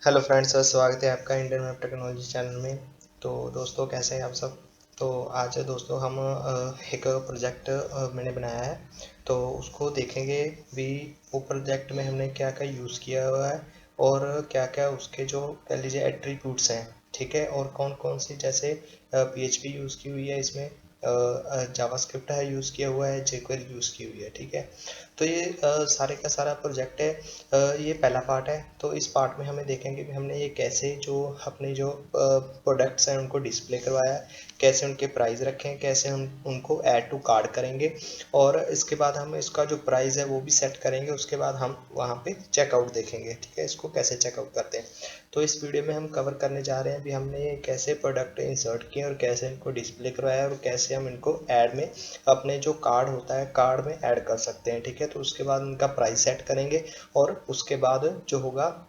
Hello friends, स्वागत है आपका इंडियन वेब टेक्नोलॉजी चैनल में। तो दोस्तों, कैसे हैं आप सब। तो आज दोस्तों हम एक प्रोजेक्ट मैंने बनाया है, तो उसको देखेंगे भी। वो प्रोजेक्ट में हमने क्या क्या यूज़ किया हुआ है और क्या क्या उसके जो कह लीजिए एट्रीब्यूट्स हैं, ठीक है। और कौन कौन सी जैसे PHP यूज़ की हुई है इसमें, जावास्क्रिप्ट है यूज़ किया हुआ है, jQuery यूज़ की हुई है, ठीक है। तो ये सारे का सारा प्रोजेक्ट है। ये पहला पार्ट है। तो इस पार्ट में हमें देखेंगे कि हमने ये कैसे जो अपने जो प्रोडक्ट्स हैं उनको डिस्प्ले करवाया है, कैसे उनके प्राइस रखे हैं, कैसे हम उनको ऐड टू कार्ड करेंगे। और इसके बाद हम इसका जो प्राइस है वो भी सेट करेंगे। उसके बाद हम वहाँ पे चेकआउट देखेंगे, ठीक है, इसको कैसे चेकआउट करते हैं। तो इस वीडियो में हम कवर करने जा रहे हैं भी हमने ये कैसे प्रोडक्ट इंसर्ट किए और कैसे इनको डिस्प्ले करवाया और कैसे हम इनको ऐड में अपने जो कार्ड होता है कार्ड में ऐड कर सकते हैं, ठीक है। तो उसके बाद इनका प्राइस सेट करेंगे और उसके बाद जो होगा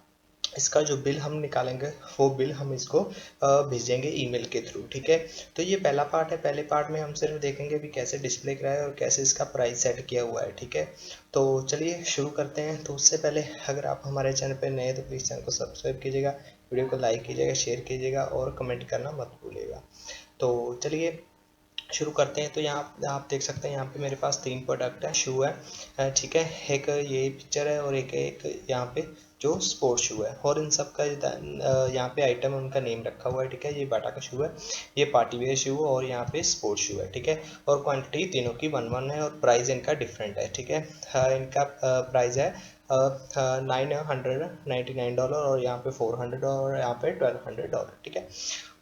इसका जो बिल हम निकालेंगे वो बिल हम इसको भेजेंगे ईमेल के थ्रू, ठीक है। तो ये पहला पार्ट है। पहले पार्ट में हम सिर्फ देखेंगे भी कैसे डिस्प्ले कराया और कैसे इसका प्राइस सेट किया हुआ है, ठीक है। तो चलिए शुरू करते हैं। तो उससे पहले अगर आप हमारे चैनल पर नए तो प्लीज़ चैनल को सब्सक्राइब कीजिएगा, वीडियो को लाइक कीजिएगा, शेयर कीजिएगा और कमेंट करना मत भूलिएगा। तो चलिए शुरू करते हैं। तो यहाँ आप देख सकते हैं, यहाँ पे मेरे पास 3 प्रोडक्ट है, शू है, ठीक है। एक ये पिक्चर है और एक यहाँ पे जो स्पोर्ट्स शू है। और इन सब का यहाँ पे आइटम उनका नेम रखा हुआ है, ठीक है। ये बाटा का शू है, ये पार्टी वेयर शू और यहाँ पे स्पोर्ट्स शू है, ठीक है। और क्वांटिटी तीनों की 1-1 है और प्राइस इनका डिफरेंट है, ठीक है। इनका प्राइस है $999 और यहाँ पे 400 और यहाँ पे $1200, ठीक है।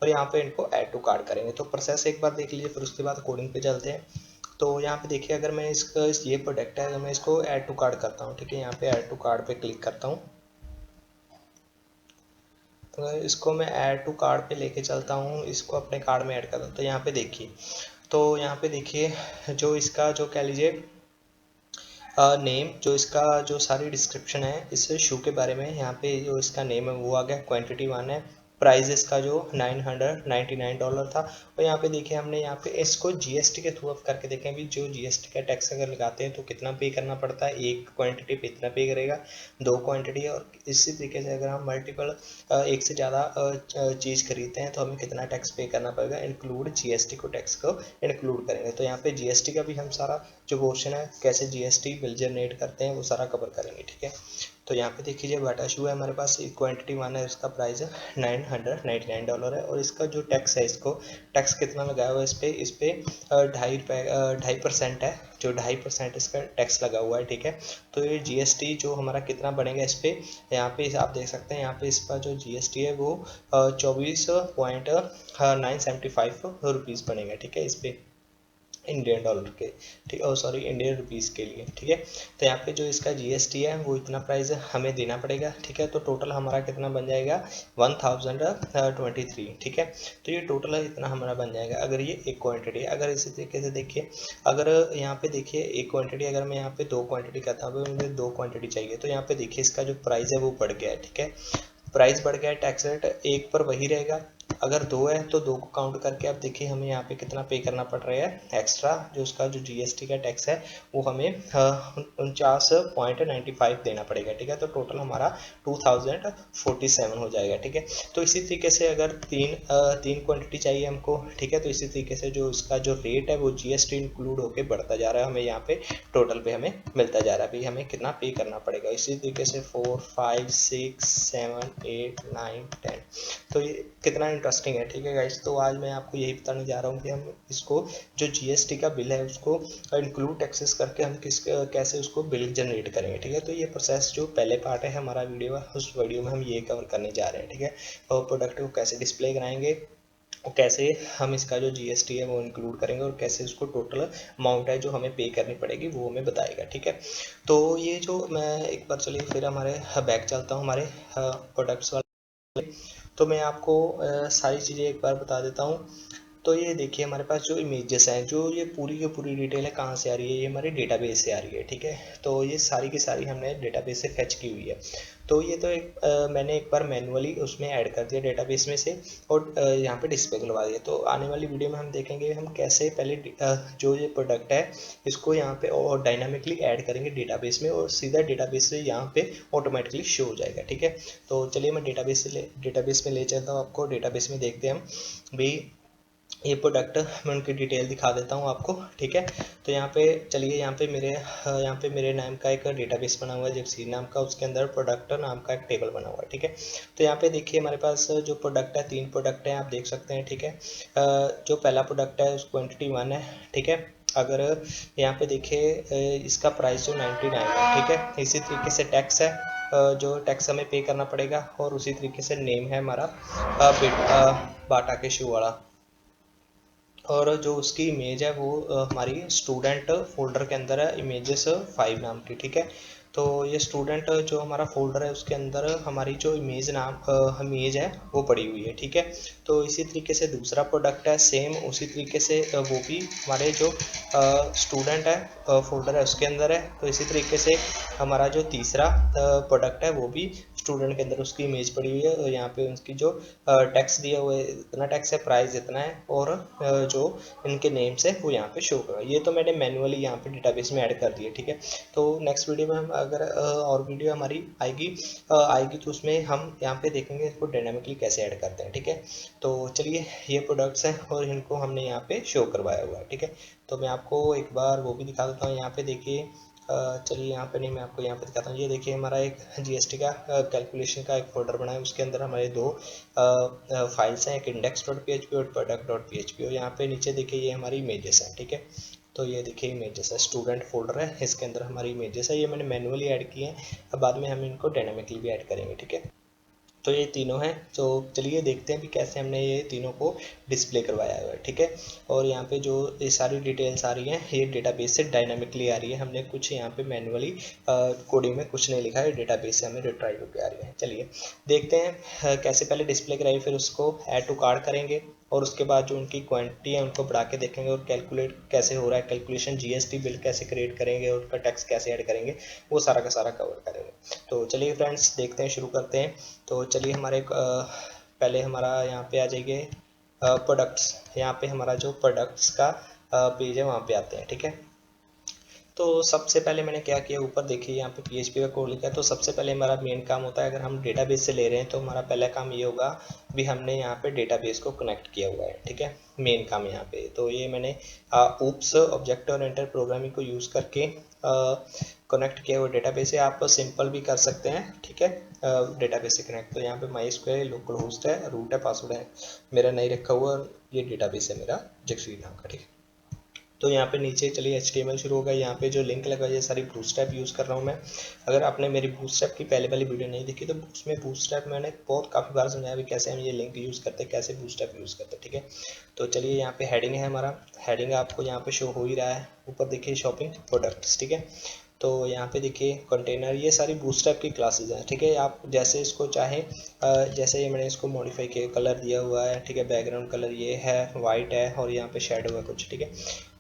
और यहाँ पे इनको ऐड टू कार्ट करेंगे। तो प्रोसेस एक बार देख लीजिए, फिर उसके बाद कोडिंग पे चलते हैं। तो यहाँ पे देखिए, अगर मैं इसका ये प्रोडक्ट है, अगर मैं इसको ऐड टू कार्ट करता हूँ, ठीक है, यहाँ पे ऐड टू कार्ट पे क्लिक करता हूँ। तो इसको मैं ऐड टू कार्ड पे लेके चलता हूँ, इसको अपने कार्ड में ऐड करता हूँ। तो यहाँ पे देखिए, तो यहाँ पे देखिए जो इसका जो कह लीजिए नेम, जो इसका जो सारी डिस्क्रिप्शन है इस शू के बारे में, यहाँ पे जो इसका नेम है वो आ गया, क्वांटिटी 1 है, प्राइस इसका जो $999 था। और यहाँ पे देखिए हमने यहाँ पे इसको जीएसटी के थ्रू करके देखें भी, जो जीएसटी का टैक्स अगर लगाते हैं तो कितना पे करना पड़ता है, एक क्वांटिटी पे इतना पे करेगा, 2 क्वांटिटी। और इसी तरीके से अगर हम मल्टीपल एक से ज़्यादा चीज़ खरीदते हैं तो हमें कितना टैक्स पे करना पड़ेगा, इंक्लूड जीएसटी को, टैक्स को इंक्लूड करेंगे। तो यहाँ पे जीएसटी का भी हम सारा जो पोर्शन है, कैसे जीएसटी बिल जनरेट करते हैं, वो सारा कवर करेंगे, ठीक है। तो यहाँ पे देख लीजिए, बाटा शू है हमारे पास, क्वांटिटी 1 है, इसका प्राइस है $999 है। और इसका जो टैक्स है, इसको टैक्स कितना लगाया हुआ है इस पे 2.5% है, जो 2.5% इसका टैक्स लगा हुआ है, ठीक है। तो ये जीएसटी जो हमारा कितना बनेगा इस पे, यहाँ पे आप देख सकते हैं, यहाँ पे इसका जो जीएसटी है वो 24.975 रुपीज़ बनेगा, ठीक है, इस पे इंडियन डॉलर के, ठीक है, सॉरी इंडियन रुपीज़ के लिए, ठीक है। तो यहाँ पे जो इसका जीएसटी है वो इतना प्राइस हमें देना पड़ेगा, ठीक है। तो टोटल हमारा कितना बन जाएगा, 1023, ठीक है। तो ये टोटल है इतना हमारा बन जाएगा अगर ये एक क्वांटिटी है। अगर इसी तरीके से देखिए, अगर यहाँ पे देखिए एक क्वांटिटी, अगर मैं यहाँ पे 2 क्वांटिटी करता हूँ, मुझे 2 क्वांटिटी चाहिए, तो यहाँ पे देखिए इसका जो प्राइस है वो बढ़ गया है, ठीक है। प्राइस बढ़ गया है, टैक्स रेट एक पर वही रहेगा। अगर 2 है तो 2 को काउंट करके आप देखिए हमें यहाँ पे कितना पे करना पड़ रहा है एक्स्ट्रा, जो उसका जो जीएसटी का टैक्स है वो हमें 49.95 देना पड़ेगा, ठीक है। तो टोटल हमारा 2047 हो जाएगा, ठीक है। तो इसी तरीके से अगर तीन क्वांटिटी चाहिए हमको, ठीक है, तो इसी तरीके से जो इसका जो रेट है वो जीएसटी इंक्लूड होकर बढ़ता जा रहा है, हमें यहाँ पे टोटल पे हमें मिलता जा रहा है भाई हमें कितना पे करना पड़ेगा। इसी तरीके से 4, 5, 6, 7, 8, 9, 10। तो ये कितना इंटरेस्टिंग है, ठीक है गाइस। तो आज मैं आपको यही बताने जा रहा हूँ कि हम इसको जो जीएसटी का बिल है उसको इंक्लूड टैक्सेस करके हम कैसे उसको बिल जनरेट करेंगे, ठीक है। तो ये प्रोसेस जो पहले पार्ट है हमारा वीडियो, उस वीडियो में हम ये कवर करने जा रहे हैं, ठीक है। और प्रोडक्ट को कैसे डिस्प्ले कराएंगे और कैसे हम इसका जो जीएसटी है वो इंक्लूड करेंगे और कैसे उसको टोटल अमाउंट है जो हमें पे करनी पड़ेगी वो हमें बताएगा, ठीक है। तो ये जो मैं एक बार चलिए फिर हमारे बैक चलता हूँ हमारे प्रोडक्ट्स वाले। तो मैं आपको सारी चीज़ें एक बार बता देता हूँ। तो ये देखिए हमारे पास जो इमेजेस हैं, जो ये पूरी की पूरी डिटेल है कहाँ से आ रही है, ये हमारे डेटाबेस से आ रही है, ठीक है। तो ये सारी की सारी हमने डेटाबेस से फेच की हुई है। तो ये तो मैंने एक बार मैनुअली उसमें ऐड कर दिया डेटाबेस में से, और यहाँ पे डिस्प्ले करवा दिया। तो आने वाली वीडियो में हम देखेंगे हम कैसे पहले जो ये प्रोडक्ट है इसको यहाँ पे और डायनामिकली ऐड करेंगे डेटाबेस में, और सीधा डेटाबेस से यहाँ पे ऑटोमेटिकली शो हो जाएगा, ठीक है। तो चलिए मैं डेटाबेस में ले चलता हूँ आपको। डेटाबेस में देखते हैं हम भी ये प्रोडक्ट, मैं उनकी डिटेल दिखा देता हूँ आपको, ठीक है। तो यहाँ पे चलिए, यहाँ पे मेरे नाम का एक डेटाबेस बना हुआ है जगसीर नाम का, उसके अंदर प्रोडक्ट नाम का एक टेबल बना हुआ है, ठीक है। तो यहाँ पे देखिए हमारे पास जो प्रोडक्ट है, 3 प्रोडक्ट हैं, आप देख सकते हैं, ठीक है। जो पहला प्रोडक्ट है उस क्वान्टिटी 1 है, ठीक है। अगर यहाँ पे देखिए इसका प्राइस जो 99 है, ठीक है। इसी तरीके से टैक्स है, जो टैक्स हमें पे करना पड़ेगा, और उसी तरीके से नेम है हमारा बाटा के शू वाला, और जो उसकी इमेज है वो हमारी स्टूडेंट फोल्डर के अंदर है, इमेजेस 5 नाम की, ठीक है। तो ये स्टूडेंट जो हमारा फोल्डर है उसके अंदर हमारी जो इमेज है वो पड़ी हुई है, ठीक है। तो इसी तरीके से दूसरा प्रोडक्ट है, सेम उसी तरीके से वो भी हमारे जो स्टूडेंट है फोल्डर है उसके अंदर है। तो इसी तरीके से हमारा जो तीसरा प्रोडक्ट है वो भी स्टूडेंट के अंदर उसकी इमेज पड़ी हुई है, और यहाँ पे उनकी जो टैक्स दिया हुआ है इतना टैक्स है, प्राइस इतना है, और जो इनके नेम्स है वो यहाँ पे शो कर रहा है। ये तो मैंने मैनुअली यहाँ पे डेटाबेस में ऐड कर दिया, ठीक है। तो नेक्स्ट वीडियो में हम अगर और वीडियो हमारी आएगी तो उसमें हम यहाँ पे देखेंगे इसको डायनामिकली कैसे ऐड करते हैं, ठीक है। तो चलिए, ये प्रोडक्ट्स हैं और इनको हमने यहाँ पे शो करवाया हुआ है, ठीक है। तो मैं आपको एक बार वो भी दिखा देता हूँ। यहाँ पे देखिए, चलिए यहाँ पे नहीं, मैं आपको यहाँ पे दिखाता हूँ। ये देखिए हमारा एक जीएसटी का कैलकुलेशन का एक फोल्डर बना है, उसके अंदर हमारे 2 फाइल्स हैं, एक index.php और product.php, और यहाँ पे नीचे देखिए ये हमारी इमेजेस हैं, ठीक है। तो ये देखिए इमेजेस है, स्टूडेंट फोल्डर है, इसके अंदर हमारी इमेजेस है, ये मैंने मैनुअली ऐड किए हैं, अब बाद में हम इनको डायनामिकली भी ऐड करेंगे, ठीक है। तो ये तीनों हैं, तो चलिए देखते हैं कि कैसे हमने ये तीनों को डिस्प्ले करवाया हुआ है, ठीक है। और यहाँ पे जो ये सारी डिटेल्स आ रही हैं ये डेटाबेस से डायनामिकली आ रही है, हमने कुछ यहाँ पे मैनुअली कोडिंग में कुछ नहीं लिखा है, डेटाबेस से हमें रिट्राइव होकर आ रही है। चलिए देखते हैं कैसे पहले डिस्प्ले कराई, फिर उसको ऐड टू कार्ट करेंगे, और उसके बाद जो उनकी क्वांटिटी है उनको बढ़ा के देखेंगे, और कैलकुलेट कैसे हो रहा है कैलकुलेशन, जीएसटी बिल कैसे क्रिएट करेंगे, और उनका टैक्स कैसे ऐड करेंगे, वो सारा का सारा कवर करेंगे। तो चलिए फ्रेंड्स देखते हैं, शुरू करते हैं। तो चलिए हमारे पहले हमारा यहाँ पे आ जाइए प्रोडक्ट्स, यहाँ पे हमारा जो प्रोडक्ट्स का पेज है वहाँ पे आते हैं, ठीक है। तो सबसे पहले मैंने क्या किया, ऊपर देखिए यहाँ पे PHP का कोड लिखा है। तो सबसे पहले हमारा मेन काम होता है, अगर हम डेटाबेस से ले रहे हैं तो हमारा पहला काम ये होगा भी हमने यहाँ पे डेटाबेस को कनेक्ट किया हुआ है, ठीक है, मेन काम यहाँ पे। तो ये मैंने ऊप्स ऑब्जेक्ट ओरिएंटेड प्रोग्रामिंग को यूज़ करके कनेक्ट किया हुआ डेटाबेस है। आप सिंपल भी कर सकते हैं, ठीक है, डेटाबेस से कनेक्ट। तो यहाँ पे MySQL लोकल होस्ट है, रूट है, पासवर्ड है, मेरा नहीं रखा हुआ, ये डेटाबेस है मेरा जगसीर नाम का, ठीक है। तो यहाँ पे नीचे चलिए HTML शुरू होगा, यहाँ पे जो लिंक लगा है ये सारी बूटस्ट्रैप यूज़ कर रहा हूँ मैं। अगर आपने मेरी बूटस्ट्रैप की पहले वाली वीडियो नहीं देखी तो उसमें बूटस्ट्रैप मैंने काफ़ी बार समझाया भी कैसे हम ये लिंक यूज़ करते हैं, कैसे बूटस्ट्रैप यूज़ करते हैं, ठीक है। तो चलिए यहाँ पे हेडिंग है हमारा, हेडिंग आपको यहाँ पे शो हो ही रहा है, ऊपर देखिए शॉपिंग प्रोडक्ट्स, ठीक है। तो यहाँ पे देखिए कंटेनर, ये सारी बूटस्ट्रैप की क्लासेस हैं, ठीक है। आप जैसे इसको चाहें, जैसे ये मैंने इसको मॉडिफाई किया, कलर दिया हुआ है, ठीक है, बैकग्राउंड कलर ये है वाइट है, और यहाँ पे शेडो है कुछ, ठीक है।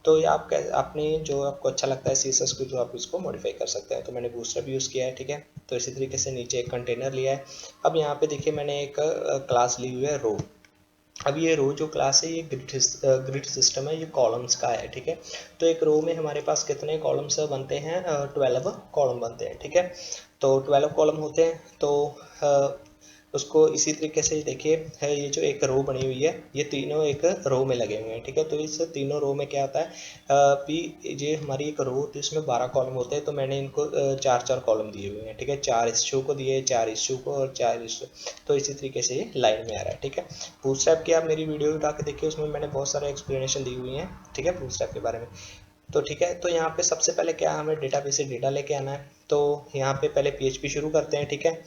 तो ये आप अपने जो आपको अच्छा लगता है CSS को, तो आप इसको मॉडिफाई कर सकते हैं। तो मैंने बूटस्ट्रैप यूज़ किया है, ठीक है। तो इसी तरीके से नीचे एक कंटेनर लिया है। अब यहाँ पे देखिए मैंने एक क्लास ली हुई है रो। अब ये रो जो क्लास है ये ग्रिड सिस्टम है, ये कॉलम्स का है, ठीक है। तो एक रो में हमारे पास कितने कॉलम्स बनते हैं, 12 कॉलम बनते हैं, ठीक है। तो 12 कॉलम होते हैं, तो उसको इसी तरीके से देखिए है, ये जो एक रो बनी हुई है ये तीनों एक रो में लगे हुए हैं, ठीक है। तो इस तीनों रो में क्या होता है, भी ये हमारी एक रो होती है, इसमें 12 कॉलम होते हैं, तो मैंने इनको 4-4 कॉलम दिए हुए हैं, ठीक है। 4 इश्यू को दिए, 4 इश्यू को, और 4 इश्यू। तो इसी तरीके से ये लाइन में आ रहा है, ठीक है। बूटस्ट्रैप की आप मेरी वीडियो उठा के देखिए, उसमें मैंने बहुत सारे एक्सप्लेनेशन दी हुई हैं, ठीक है, बूटस्ट्रैप के बारे में। तो ठीक है, तो यहाँ पे सबसे पहले क्या हमें डेटाबेस से डेटा लेके आना है। तो यहाँ पे पहले PHP शुरू करते हैं, ठीक है।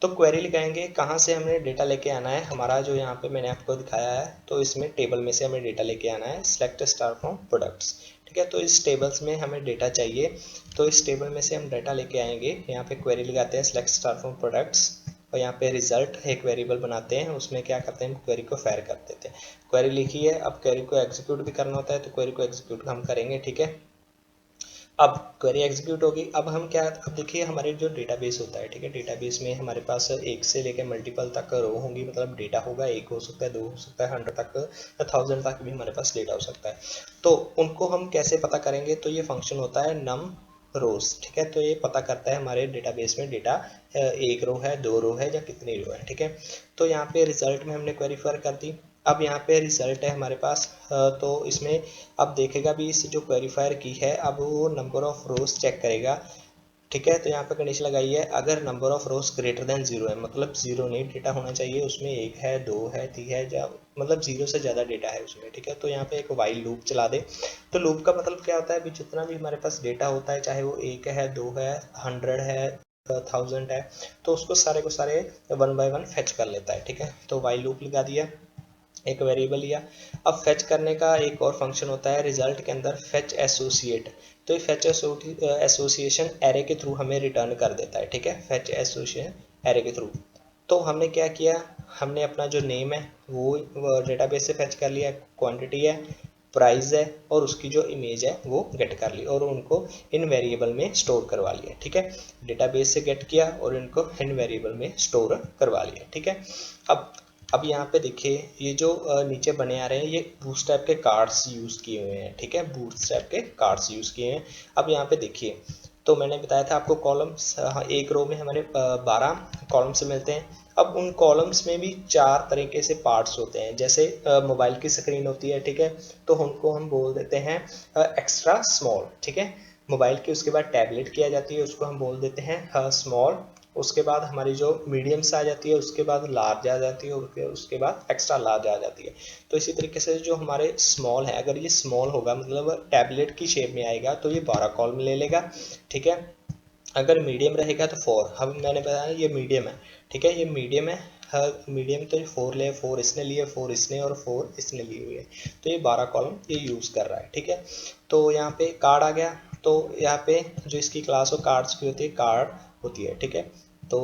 तो क्वेरी लिखाएंगे कहाँ से हमें डेटा लेके आना है, हमारा जो यहाँ पे मैंने आपको दिखाया है, तो इसमें टेबल में से हमें डेटा लेके आना है, सेलेक्ट स्टार फ्रॉम प्रोडक्ट्स, ठीक है। तो इस टेबल्स में हमें डेटा चाहिए, तो इस टेबल में से हम डेटा लेके आएंगे। यहाँ पे क्वेरी लगाते हैं सेलेक्ट स्टार फ्रॉम प्रोडक्ट्स, और यहाँ पे रिजल्ट एक वेरिएबल बनाते हैं, उसमें क्या करते हैं, क्वेरी को फायर कर देते हैं। क्वेरी लिखी है, अब क्वेरी को एग्जीक्यूट भी करना होता है, तो क्वेरी को एग्जीक्यूट हम करेंगे। ठीक है, अब क्वेरी एग्जीक्यूट होगी। अब हम क्या, अब देखिए हमारे जो डेटाबेस होता है, ठीक है, डेटाबेस में हमारे पास एक से लेकर मल्टीपल तक रो होंगी, मतलब डेटा होगा, एक हो सकता है, दो हो सकता है, 100 तक या 1000 तक भी हमारे पास डेटा हो सकता है। तो उनको हम कैसे पता करेंगे, तो ये फंक्शन होता है नम रोज। ठीक है, तो ये पता करता है हमारे डेटाबेस में डेटा एक रो है, दो रो है, या कितनी रो है। ठीक है, तो यहाँ पे रिजल्ट में हमने क्वेरी फायर कर दी। अब यहाँ पे रिजल्ट है हमारे पास, तो इसमें अब देखेगा भी इस जो क्वेरीफायर की है, अब वो नंबर ऑफ रोज चेक करेगा। ठीक है, तो यहाँ पे कंडीशन लगाई है, अगर number of rose greater than zero है, मतलब जीरो नहीं डेटा होना चाहिए उसमें, एक है, दो है, तीन है, मतलब जीरो से ज़्यादा डेटा है उसमें। ठीक है, तो यहाँ पे एक वाइल लूप चला दे। तो लूप का मतलब क्या होता है, भी जितना भी हमारे पास डेटा होता है, चाहे वो एक है, दो है, 100 है, 1000 है, तो उसको सारे को सारे वन बाय वन फेच कर लेता है। ठीक है, तो वाइल लूप लगा दिया, एक वेरिएबल लिया। अब फेच करने का एक और फंक्शन होता है रिजल्ट के अंदर, फेच एसोसिएट। तो ये फेच एसोसिएशन एरे के थ्रू हमें रिटर्न कर देता है। ठीक है, फेच एसोसिएशन एरे के थ्रू। तो हमने क्या किया, हमने अपना जो नेम है वो डेटाबेस से फेच कर लिया, क्वांटिटी है, प्राइस है, और उसकी जो इमेज है वो गेट कर ली, और उनको इन वेरिएबल में स्टोर करवा लिया। ठीक है, डेटाबेस से गेट किया और इनको इन वेरिएबल में स्टोर करवा लिया। ठीक है, अब यहाँ पे देखिए ये जो नीचे बने आ रहे हैं, ये बूटस्ट्रैप के कार्ड्स यूज़ किए हुए हैं। ठीक है, बूटस्ट्रैप के कार्ड्स यूज़ किए हैं। अब यहाँ पे देखिए, तो मैंने बताया था आपको कॉलम्स, एक रो में हमारे 12 कॉलम्स मिलते हैं। अब उन कॉलम्स में भी 4 तरीके से पार्ट्स होते हैं, जैसे मोबाइल की स्क्रीन होती है। ठीक है, तो उनको हम बोल देते हैं एक्स्ट्रा स्मॉल। ठीक है, मोबाइल की उसके बाद टैबलेट की आ जाती है, उसको हम बोल देते हैं स्मॉल। उसके बाद हमारी जो मीडियम्स आ जाती है, उसके बाद लार्ज आ जाती है, और उसके बाद एक्स्ट्रा लार्ज आ जाती है। तो इसी तरीके से जो हमारे स्मॉल है, अगर ये स्मॉल होगा मतलब टैबलेट की शेप में आएगा, तो ये 12 कॉलम ले लेगा। ठीक है, अगर मीडियम रहेगा तो 4। अब मैंने बताया ये मीडियम है। ठीक है, ये मीडियम है, मीडियम तो 4 ले, 4 इसने लिए, 4 इसने, और 4 इसने लिए हुए, तो ये 12 कॉलम ये यूज़ कर रहा है। ठीक है, तो यहाँ पे कार्ड आ गया। तो यहाँ पे जो इसकी क्लास हो कार्ड्स की होती है, कार्ड होती है। ठीक है, तो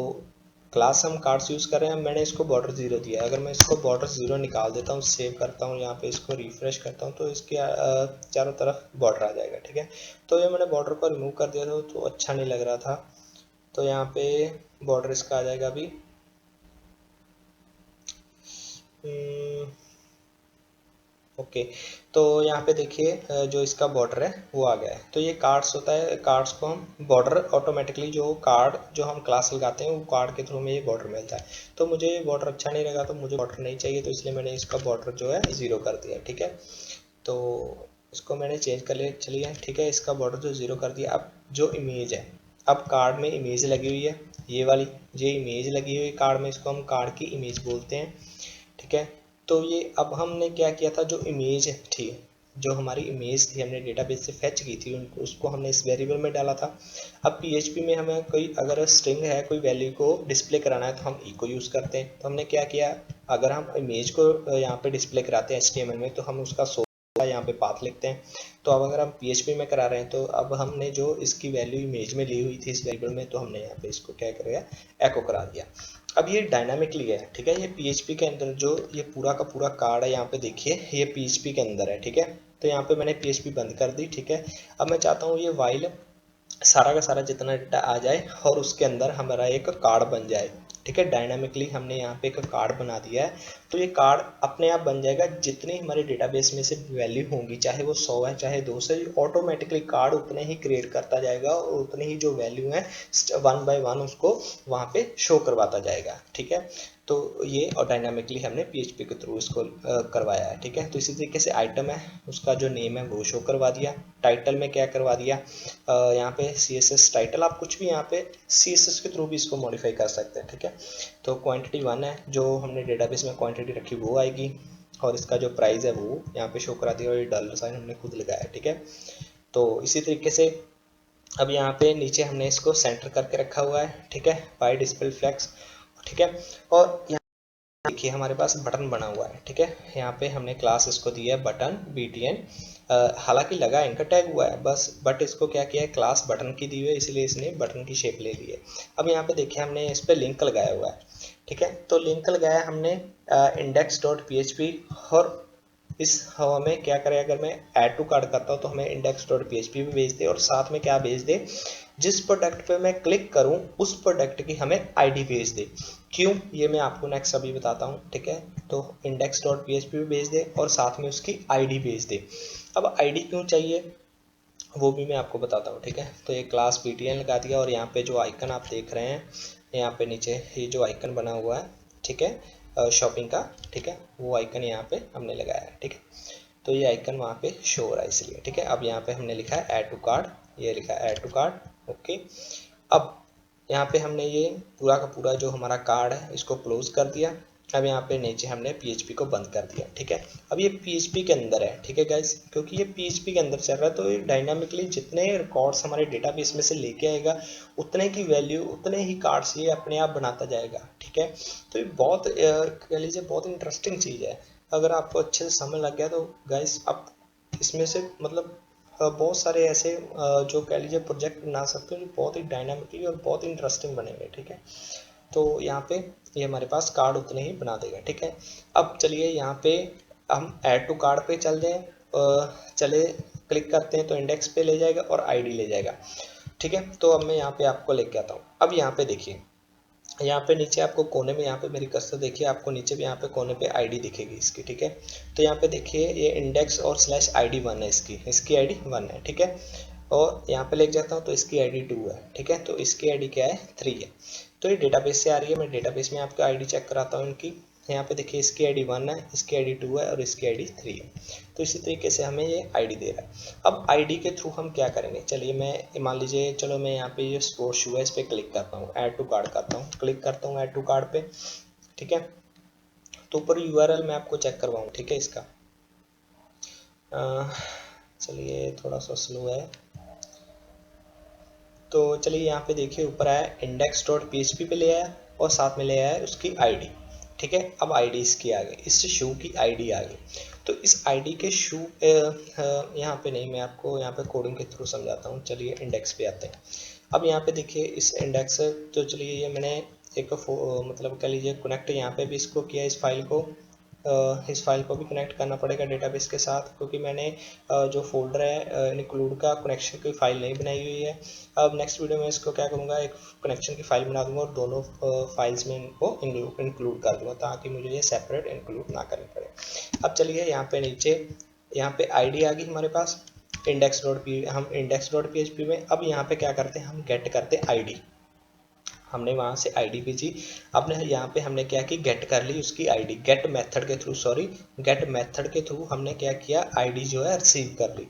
क्लास हम कार्ड्स यूज़ कर रहे हैं। मैंने इसको बॉर्डर 0 दिया है, अगर मैं इसको बॉर्डर 0 निकाल देता हूँ, सेव करता हूँ, यहाँ पे इसको रिफ्रेश करता हूँ, तो इसके चारों तरफ बॉर्डर आ जाएगा। ठीक है, तो ये मैंने बॉर्डर को रिमूव कर दिया था, तो अच्छा नहीं लग रहा था, तो यहाँ पे बॉर्डर इसका आ जाएगा अभी। ओके, तो यहाँ पे देखिए जो इसका बॉर्डर है वो आ गया है। तो ये कार्ड्स होता है, कार्ड्स को हम बॉर्डर ऑटोमेटिकली, जो कार्ड जो हम क्लास लगाते हैं वो कार्ड के थ्रू में ये बॉर्डर मिलता है। तो मुझे ये बॉर्डर अच्छा नहीं लगा, तो मुझे बॉर्डर नहीं चाहिए, तो इसलिए मैंने इसका बॉर्डर जो है 0 कर दिया। ठीक है, तो इसको मैंने चेंज कर लिया, चलिए। ठीक है, इसका बॉर्डर जो 0 कर दिया। अब जो इमेज है, अब कार्ड में इमेज लगी हुई है, ये वाली ये इमेज लगी हुई है कार्ड में, इसको हम कार्ड की इमेज बोलते हैं। ठीक है, तो ये अब हमने क्या किया था, जो इमेज थी, जो हमारी इमेज थी हमने डेटाबेस से फेच की थी, उनको उसको हमने इस वेरिएबल में डाला था। अब पीएचपी में हमें कोई अगर स्ट्रिंग है, कोई वैल्यू को डिस्प्ले कराना है, तो हम इको यूज़ करते हैं। तो हमने क्या किया, अगर हम इमेज को यहाँ पे डिस्प्ले कराते हैं एचटीएमएल में, तो हम उसका सोर्स यहाँ पे पाथ लिखते हैं। तो अब अगर हम पीएचपी में करा रहे हैं, तो अब हमने जो इसकी वैल्यू इमेज में ली हुई थी इस वेरिएबल में, तो हमने यहाँ पे इसको क्या करेगा, एको करा दिया। अब ये डायनामिकली है। ठीक है, ये पीएचपी के अंदर जो ये पूरा का पूरा कार्ड है, यहाँ पे देखिए ये पीएचपी के अंदर है। ठीक है, तो यहाँ पे मैंने पीएचपी बंद कर दी। ठीक है, अब मैं चाहता हूँ ये वाइल सारा का सारा जितना डेटा आ जाए और उसके अंदर हमारा एक कार्ड बन जाए। ठीक है, डायनामिकली हमने यहाँ पे एक कार्ड बना दिया है, तो ये कार्ड अपने आप बन जाएगा। जितनी हमारे डेटाबेस में से वैल्यू होंगी, चाहे वो 100 है चाहे 200 है, ऑटोमेटिकली कार्ड उतने ही क्रिएट करता जाएगा, और उतनी ही जो वैल्यू है वन बाय वन उसको वहाँ पे शो करवाता जाएगा। ठीक है, तो ये और डायनामिकली हमने पीएचपी के थ्रू इसको करवाया है। ठीक है, तो इसी तरीके से आइटम है, उसका जो नेम है वो शो करवा दिया। टाइटल में क्या करवा दिया, यहाँ पे CSS टाइटल, आप कुछ भी यहाँ पे CSS के थ्रू भी इसको मॉडिफाई कर सकते हैं। ठीक है, तो क्वांटिटी 1 है, जो हमने डेटाबेस में क्वांटिटी रखी वो आएगी, और इसका जो प्राइस है वो यहाँ पे शो करा दिया, और ये डॉलर साइन हमने खुद लगाया है। ठीक है, तो इसी तरीके से अब यहाँ पे नीचे हमने इसको सेंटर करके रखा हुआ है। ठीक है, बाय डिस्प्ले फ्लेक्स। ठीक है, और देखिए हमारे पास बटन बना हुआ है, ठीक है। यहाँ पे हमने क्लास इसको दिया है बटन btn, हालांकि लगा इनका टैग हुआ है बस, बट इसको क्या किया है, क्लास बटन की दी हुई है, इसलिए इसने बटन की शेप ले ली है। अब यहाँ पे देखिए हमने इस पर लिंक लगाया हुआ है, ठीक है। तो लिंक लगाया हमने index.php, और इस हवा में क्या करें, अगर मैं ऐड टू कार्ट करता हूँ तो हमें index.php भी भेज दे, और साथ में क्या भेज दे, जिस प्रोडक्ट पे मैं क्लिक करूं उस प्रोडक्ट की हमें आईडी भेज दे। क्यों, ये मैं आपको नेक्स्ट अभी बताता हूं, ठीक है। तो index.php भी भेज दे और साथ में उसकी आईडी भेज दे। अब आईडी क्यों चाहिए वो भी मैं आपको बताता हूँ, ठीक है। तो ये क्लास btn लगा दिया, और यहाँ पे जो आइकन आप देख रहे हैं, यहाँ पे नीचे ये जो आइकन बना हुआ है, ठीक है, शॉपिंग का, ठीक है, वो आइकन यहाँ पे हमने लगाया है, ठीक है। तो ये आइकन वहाँ पे शो हो रहा है इसलिए, ठीक है। अब यहाँ पे हमने लिखा है ऐड टू कार्ट, ये लिखा है ऐड टू कार्ट, ओके। अब यहाँ पे हमने ये पूरा का पूरा जो हमारा कार्ड है इसको क्लोज कर दिया। अब यहाँ पे नीचे हमने PHP को बंद कर दिया, ठीक है। अब ये PHP के अंदर है, ठीक है गाइस, क्योंकि ये PHP के अंदर चल रहा है, तो ये डायनामिकली जितने रिकॉर्ड्स हमारे डेटाबेस में से लेके आएगा उतने की वैल्यू, उतने ही कार्ड्स ये अपने आप बनाता जाएगा, ठीक है। तो ये बहुत कह लीजिए बहुत इंटरेस्टिंग चीज़ है। अगर आपको अच्छे से समझ लग गया तो गाइस आप इसमें से मतलब बहुत सारे ऐसे जो कह लीजिए प्रोजेक्ट बना सकते हो जो बहुत ही डायनामिकली और बहुत ही इंटरेस्टिंग बनेंगे, ठीक है। तो यहाँ पे ये हमारे पास कार्ड उतने ही बना देगा, ठीक है। अब चलिए यहाँ पे हम ऐड टू कार्ड पे चल जाएं, चले क्लिक करते हैं तो इंडेक्स पे ले जाएगा और आईडी ले जाएगा, ठीक है। तो अब मैं यहाँ पे आपको लेके आता हूँ। अब यहाँ पे देखिए, यहाँ पे नीचे आपको कोने में, यहाँ पे मेरी कर्सर देखिए, आपको नीचे भी यहाँ पे कोने पे आईडी दिखेगी इसकी, ठीक है। तो यहाँ पे देखिए ये इंडेक्स और स्लैश आईडी 1 है, इसकी आईडी 1 है, ठीक है। और यहाँ पे लेके जाता हूँ तो इसकी आईडी 2 है, ठीक है। तो इसकी आईडी क्या है, 3 है। तो ये डेटाबेस से आ रही है, मैं डेटाबेस में आपको आईडी चेक कराता हूँ इनकी। यहाँ पे देखिए इसकी आईडी 1 है, इसकी आईडी 2 है और इसकी आईडी 3 है। तो इसी तरीके से हमें ये आईडी दे रहा है। अब आईडी के थ्रू हम क्या करेंगे, चलिए मैं मान लीजिए, चलो मैं यहाँ पे ये स्पोर्ट्स शू है इस पर क्लिक करता हूँ, ऐड टू कार्ड करता हूँ, क्लिक करता हूँ ऐड टू कार्ड पे, ठीक है। तो ऊपर यूआरएल मैं आपको चेक करवाऊँ, ठीक है, इसका चलिए थोड़ा सा स्लो है। तो चलिए यहाँ पे देखिए ऊपर आया index.php पे ले आया और साथ में ले आया उसकी आईडी, ठीक है। अब आईडी इसकी आ गई, इस शू की आईडी आ गई। तो इस आईडी के शू यहाँ पे नहीं, मैं आपको यहाँ पे कोडिंग के थ्रू समझाता हूँ। चलिए इंडेक्स पे आते हैं। अब यहाँ पे देखिए इस इंडेक्स, तो चलिए ये मैंने एक मतलब कह लीजिए कनेक्ट यहाँ पे भी इसको किया, इस फाइल को भी कनेक्ट करना पड़ेगा डेटाबेस के साथ, क्योंकि मैंने जो फोल्डर है इंक्लूड का कनेक्शन की फाइल नहीं बनाई हुई है। अब नेक्स्ट वीडियो में इसको क्या करूँगा, एक कनेक्शन की फाइल बना दूंगा और दोनों फाइल्स में इनको इंक्लूड कर दूंगा, ताकि मुझे ये सेपरेट इंक्लूड ना करनी पड़े। अब चलिए यहाँ पे नीचे, यहाँ पे आईडी आ गई हमारे पास हम index.php में। अब यहाँ पे क्या करते हैं, हम गेट करते हैं आईडी, हमने वहाँ से आईडी भेजी। अब यहाँ पे हमने क्या की, गेट कर ली उसकी आईडी, गेट मेथड के थ्रू हमने क्या किया, आईडी जो है रिसीव कर ली।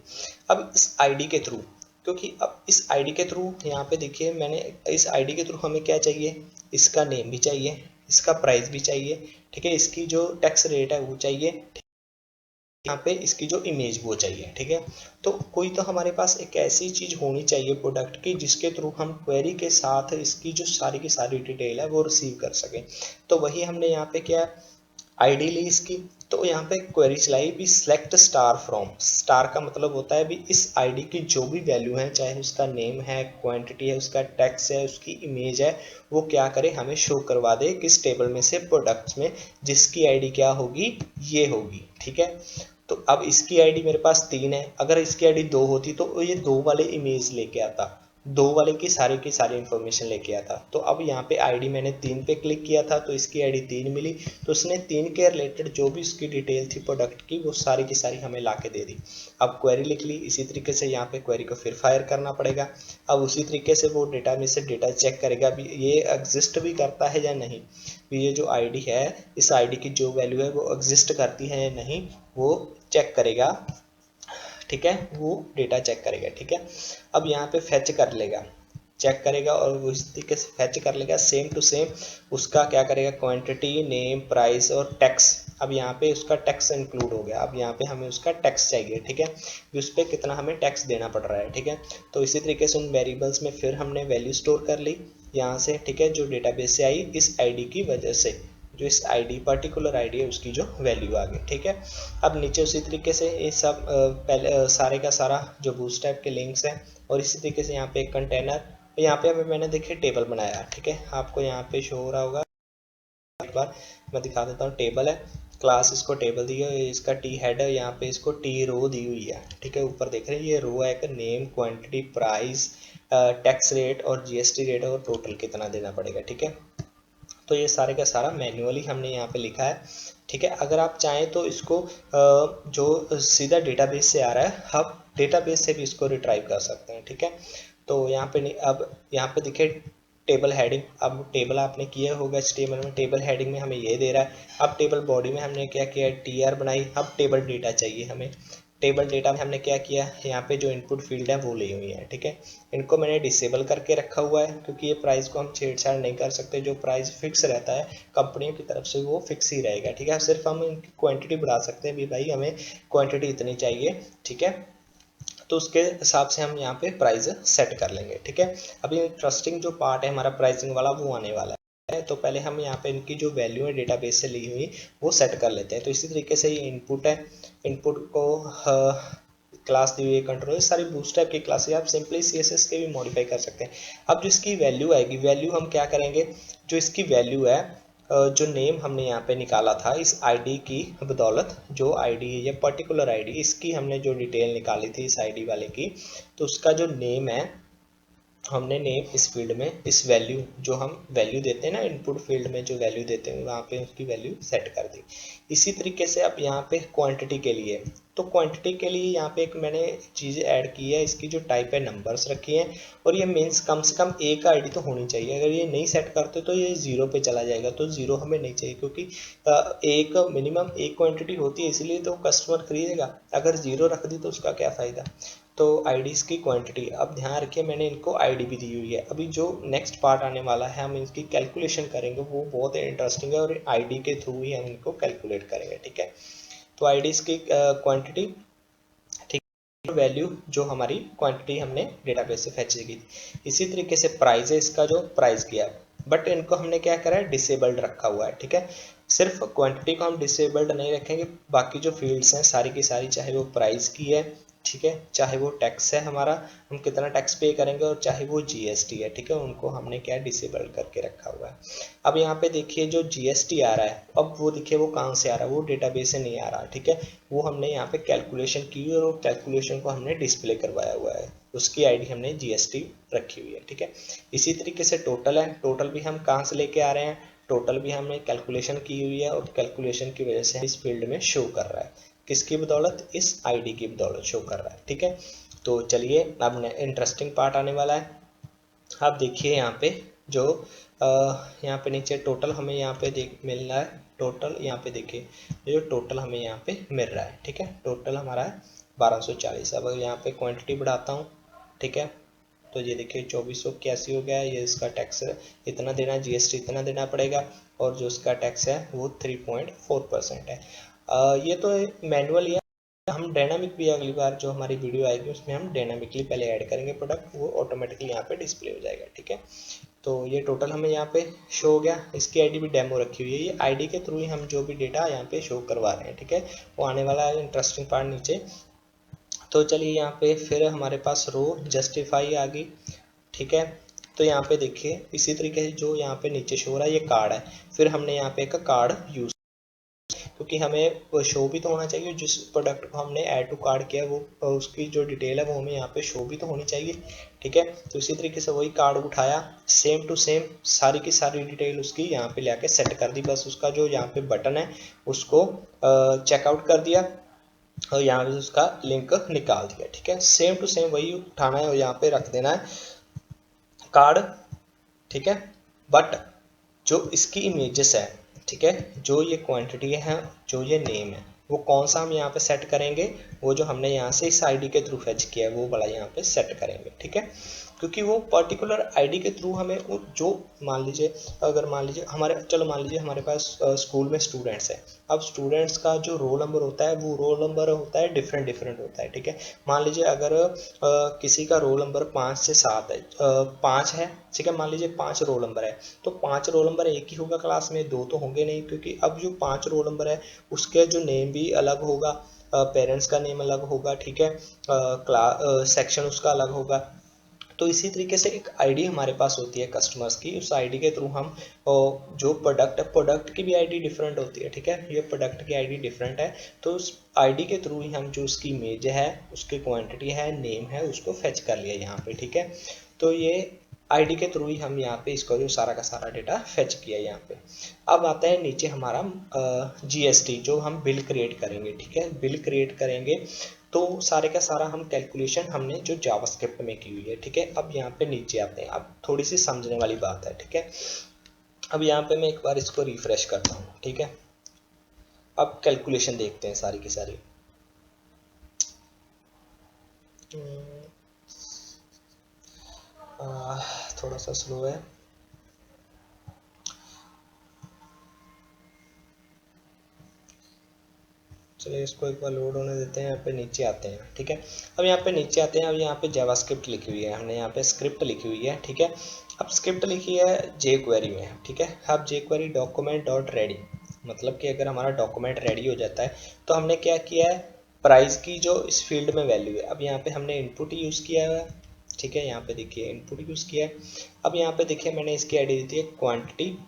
अब इस आईडी के थ्रू, क्योंकि अब इस आईडी के थ्रू यहाँ पे देखिए, मैंने इस आईडी के थ्रू हमें क्या चाहिए, इसका नेम भी चाहिए, इसका प्राइस भी चाहिए, ठीक है, इसकी जो टैक्स रेट है वो चाहिए, यहाँ पे इसकी जो इमेज वो चाहिए, ठीक है। तो कोई तो हमारे पास एक ऐसी चीज होनी चाहिए प्रोडक्ट की जिसके थ्रू हम क्वेरी के साथ इसकी जो सारी की सारी डिटेल है वो रिसीव कर सकें। तो वही हमने यहाँ पे क्या आईडी ली इसकी, तो यहाँ पे क्वेरी चलाई भी सिलेक्ट स्टार फ्रॉम, स्टार का मतलब होता है भी इस आईडी की जो भी वैल्यू है, चाहे उसका नेम है, क्वांटिटी है, उसका टैक्स है, उसकी इमेज है, वो क्या करे, हमें शो करवा दे किस टेबल में से, प्रोडक्ट्स में, जिसकी आईडी क्या होगी, ये होगी, ठीक है। तो अब इसकी आईडी मेरे पास 3 है, अगर इसकी आईडी 2 होती तो ये 2 वाले इमेज लेके आता, 2 वाले की सारी इंफॉर्मेशन लेके आता। तो अब यहाँ पे आईडी मैंने 3 पे क्लिक किया था तो इसकी आईडी 3 मिली, तो उसने 3 के रिलेटेड जो भी उसकी डिटेल थी प्रोडक्ट की वो सारी की सारी हमें ला के दे दी। अब क्वेरी लिख ली, इसी तरीके से यहाँ पे क्वेरी को फिर फायर करना पड़ेगा। अब उसी तरीके से वो डेटा में से डेटा चेक करेगा भी ये एग्जिस्ट भी करता है या नहीं, भी ये जो आईडी है इस आईडी की जो वैल्यू है वो एग्जिस्ट करती है या नहीं, वो चेक करेगा, ठीक है, वो डेटा चेक करेगा, ठीक है। अब यहाँ पे फैच कर लेगा, चेक करेगा और वो इस तरीके से फैच कर लेगा, सेम टू सेम उसका क्या करेगा, क्वांटिटी, नेम, प्राइस और टैक्स। अब यहाँ पे उसका टैक्स इंक्लूड हो गया, अब यहाँ पे हमें उसका टैक्स चाहिए, ठीक है, कि उस पर कितना हमें टैक्स देना पड़ रहा है, ठीक है। तो इसी तरीके से उन वेरिएबल्स में फिर हमने वैल्यू स्टोर कर ली यहाँ से, ठीक है, जो डेटाबेस से आई इस आईडी की वजह से, जो इस आईडी पर्टिकुलर आईडी है उसकी जो वैल्यू आ गई। ठीक है, अब नीचे उसी तरीके से ये सब पहले सारे का सारा जो बूटस्ट्रैप के लिंक्स हैं, और इसी तरीके से यहाँ पे एक कंटेनर, यहाँ पे मैंने देखिए टेबल बनाया। ठीक है, आपको यहाँ पे शो हो रहा होगा, एक बार मैं दिखा देता हूँ। टेबल है, क्लास इसको टेबल दी है, इसका टी हेड है, यहाँ पे इसको टी रो दी हुई है। ठीक है, ऊपर देख रहे हैं ये रो है, एक name, quantity, price, tax rate और जीएसटी रेट और टोटल कितना देना पड़ेगा। ठीक है, तो ये सारे का सारा मैन्युअली हमने यहाँ पे लिखा है। ठीक है, अगर आप चाहें तो इसको जो सीधा डेटाबेस से आ रहा है, हम डेटाबेस से भी इसको रिट्राइव कर सकते हैं। ठीक है, तो यहाँ पे नहीं, अब यहाँ पे देखिए टेबल हेडिंग, अब टेबल आपने किया होगा HTML में, टेबल हेडिंग में हमें ये दे रहा है। अब टेबल बॉडी में हमने क्या किया, TR बनाई। अब टेबल डेटा चाहिए हमें, टेबल डेटा में हमने क्या किया, यहाँ पे जो इनपुट फील्ड है वो ली हुई है। ठीक है, इनको मैंने डिसेबल करके रखा हुआ है, क्योंकि ये प्राइस को हम छेड़छाड़ नहीं कर सकते। जो प्राइस फिक्स रहता है कंपनियों की तरफ से वो फिक्स ही रहेगा। ठीक है, सिर्फ हम इनकी क्वांटिटी बढ़ा सकते हैं भी, भाई हमें क्वांटिटी इतनी चाहिए। ठीक है, तो उसके हिसाब से हम यहाँ पे प्राइस सेट कर लेंगे। ठीक है, अभी इंटरेस्टिंग जो पार्ट है हमारा प्राइसिंग वाला वो आने वाला है। तो पहले हम यहाँ पे इनकी जो वैल्यू है डेटाबेस से ली हुई वो सेट कर लेते हैं। तो इसी तरीके से ये इनपुट है, इनपुट को क्लास दी हुई है कंट्रोल, सारी बूटस्ट्रैप की क्लास है, आप सिंपली CSS के भी मॉडिफाई कर सकते हैं। अब जो इसकी वैल्यू आएगी, वैल्यू हम क्या करेंगे, जो इसकी वैल्यू है, जो नेम हमने यहाँ पे निकाला था इस आईडी की बदौलत, जो आईडी है ये पर्टिकुलर आईडी, इसकी हमने जो डिटेल निकाली थी इस आईडी वाले की, तो उसका जो नेम है, हमने नेम इस फील्ड में इस वैल्यू, जो हम वैल्यू देते हैं ना इनपुट फील्ड में जो वैल्यू देते हैं, वहाँ पे उसकी वैल्यू सेट कर दी। इसी तरीके से अब यहाँ पे क्वांटिटी के लिए, तो क्वांटिटी के लिए यहाँ पे एक मैंने चीज़ ऐड की है, इसकी जो टाइप है नंबर्स रखी है, और ये मीन्स कम से कम एक आईडी तो होनी चाहिए। अगर ये नहीं सेट करते तो ये 0 पे चला जाएगा, तो 0 हमें नहीं चाहिए, क्योंकि एक मिनिमम एक क्वांटिटी होती है, इसलिए तो कस्टमर खरीदेगा। अगर 0 रख दी तो उसका क्या फ़ायदा। तो आईडीज़ की क्वांटिटी, अब ध्यान रखिए मैंने इनको आईडी भी दी हुई है। अभी जो नेक्स्ट पार्ट आने वाला है, हम इसकी कैलकुलेशन करेंगे, वो बहुत इंटरेस्टिंग है, और आईडी के थ्रू ही हम इनको कैलकुलेट करेंगे। ठीक है, तो आईडीज़ की क्वांटिटी, ठीक है, वैल्यू जो हमारी क्वांटिटी हमने डेटाबेस से फैच की थी। इसी तरीके से प्राइस है, इसका जो प्राइस किया, बट इनको हमने क्या करा है, डिसेबल्ड रखा हुआ है। ठीक है, सिर्फ क्वांटिटी को हम डिसेबल्ड नहीं रखेंगे, बाकी जो फील्ड्स हैं सारी की सारी, चाहे वो प्राइस की है, ठीक है, चाहे वो टैक्स है हमारा, हम कितना टैक्स पे करेंगे, और चाहे वो जीएसटी है, ठीक है, उनको हमने क्या डिसेबल करके रखा हुआ है। अब यहाँ पे देखिए जो जीएसटी आ रहा है, अब वो देखिए वो कहाँ से आ रहा है, वो डेटाबेस से नहीं आ रहा। ठीक है, वो हमने यहाँ पे कैलकुलेशन की और वो कैलकुलेशन को हमने डिस्प्ले करवाया हुआ है, उसकी आईडी हमने जीएसटी रखी हुई है। ठीक है, इसी तरीके से टोटल है, टोटल भी हम कहाँ से लेके आ रहे हैं, टोटल भी हमने कैलकुलेशन की हुई है, और कैलकुलेशन की वजह से इस फील्ड में शो कर रहा है, किसकी बदौलत, इस आईडी की बदौलत शो कर रहा है। ठीक है, तो चलिए अब इंटरेस्टिंग पार्ट आने वाला है। आप देखिए यहाँ पे जो यहाँ पे नीचे टोटल हमें यहाँ पे मिल रहा है, टोटल यहाँ पे देखिए जो टोटल हमें यहाँ पे मिल रहा है। ठीक है, टोटल हमारा है 1240। अब यहाँ पे क्वांटिटी बढ़ाता हूँ, ठीक है, तो ये देखिए 2481 हो गया है। ये इसका टैक्स इतना देना, जीएसटी इतना देना पड़ेगा, और जो उसका टैक्स है वो 3.4% है। ये तो मैनुअल है, हम डायनामिक भी अगली बार जो हमारी वीडियो आएगी उसमें हम डायनामिकली पहले ऐड करेंगे प्रोडक्ट, वो ऑटोमेटिकली यहाँ पे डिस्प्ले हो जाएगा। ठीक है, तो ये टोटल हमें यहाँ पे शो हो गया, इसकी आईडी भी डेमो रखी हुई है, ये आईडी के थ्रू ही हम जो भी डेटा यहाँ पे शो करवा रहे हैं। ठीक है, वो आने वाला है इंटरेस्टिंग पार्ट नीचे। तो चलिए यहाँ पे फिर हमारे पास रो जस्टिफाई आ गई। ठीक है, तो यहाँ पे देखिए इसी तरीके से जो यहाँ पे नीचे शो हो रहा है ये कार्ड है, फिर हमने यहाँ पे एक कार्ड यूज, क्योंकि हमें शो भी तो होना चाहिए, जिस प्रोडक्ट को हमने ऐड टू कार्ड किया है वो उसकी जो डिटेल है वो हमें यहाँ पे शो भी तो होनी चाहिए। ठीक है, तो इसी तरीके से वही कार्ड उठाया, सेम टू सेम सारी की सारी डिटेल उसकी यहाँ पे लेके सेट कर दी, बस उसका जो यहाँ पे बटन है उसको चेकआउट कर दिया, और यहाँ पे उसका लिंक निकाल दिया। ठीक है, सेम टू सेम वही उठाना है और यहाँ पे रख देना है कार्ड। ठीक है, बट जो इसकी इमेजेस है, ठीक है, जो ये क्वांटिटी है, जो ये नेम है, वो कौन सा हम यहाँ पे सेट करेंगे, वो जो हमने यहाँ से इस आईडी के थ्रू फेच किया है वो वाला यहाँ पे सेट करेंगे, ठीक है। क्योंकि वो पर्टिकुलर आईडी के थ्रू हमें जो मान लीजिए, अगर मान लीजिए हमारे, चलो मान लीजिए हमारे पास स्कूल में स्टूडेंट्स हैं। अब स्टूडेंट्स का जो रोल नंबर होता है वो रोल नंबर होता है डिफरेंट डिफरेंट होता है, ठीक है। मान लीजिए अगर किसी का रोल नंबर 5 से 7 है, 5 है, ठीक है, मान लीजिए 5 रोल नंबर है, तो 5 रोल नंबर एक ही होगा क्लास में, 2 तो होंगे नहीं, क्योंकि अब जो 5 रोल नंबर है उसके जो नेम भी अलग होगा, पेरेंट्स का नेम अलग होगा, ठीक है, क्लास सेक्शन उसका अलग होगा। तो इसी तरीके से एक आईडी हमारे पास होती है कस्टमर्स की, उस आईडी के थ्रू हम जो प्रोडक्ट की भी आईडी डिफरेंट होती है, ठीक है, ये प्रोडक्ट की आईडी डिफरेंट है, तो उस आईडी के थ्रू ही हम जो उसकी इमेज है, उसकी क्वांटिटी है, नेम है, उसको फेच कर लिया यहाँ पे, ठीक है। तो ये आईडी के थ्रू ही हम यहाँ पे इसको जो सारा का सारा डेटा फेच किया यहाँ पे। अब आता है नीचे हमारा जीएसटी, जो हम बिल क्रिएट करेंगे, ठीक है, बिल क्रिएट करेंगे। तो सारे का सारा हम कैलकुलेशन हमने जो जावास्क्रिप्ट में की हुई है, ठीक है। अब यहाँ पे नीचे आते हैं, अब थोड़ी सी समझने वाली बात है, ठीक है। अब यहाँ पे मैं एक बार इसको रिफ्रेश करता हूँ, ठीक है। अब कैलकुलेशन देखते हैं सारी की सारी। थोड़ा सा स्लो है। चलिए इसको एक बार लोड होने देते हैं। यहाँ पे नीचे आते हैं, ठीक है। अब यहाँ पे नीचे आते हैं, अब यहाँ पे जावास्क्रिप्ट लिखी हुई है, हमने यहाँ पे स्क्रिप्ट लिखी हुई है, ठीक है। अब स्क्रिप्ट लिखी है jQuery में, ठीक है। अब jQuery डॉक्यूमेंट डॉट रेडी, मतलब कि अगर हमारा डॉक्यूमेंट रेडी हो जाता है तो हमने क्या किया है, प्राइस की जो इस फील्ड में वैल्यू है, अब यहाँ पे हमने इनपुट यूज़ किया है, ठीक है। यहाँ पे देखिए इनपुट यूज़ किया है। अब यहाँ पे देखिए मैंने इसकी आईडी दी है क्वांटिटी,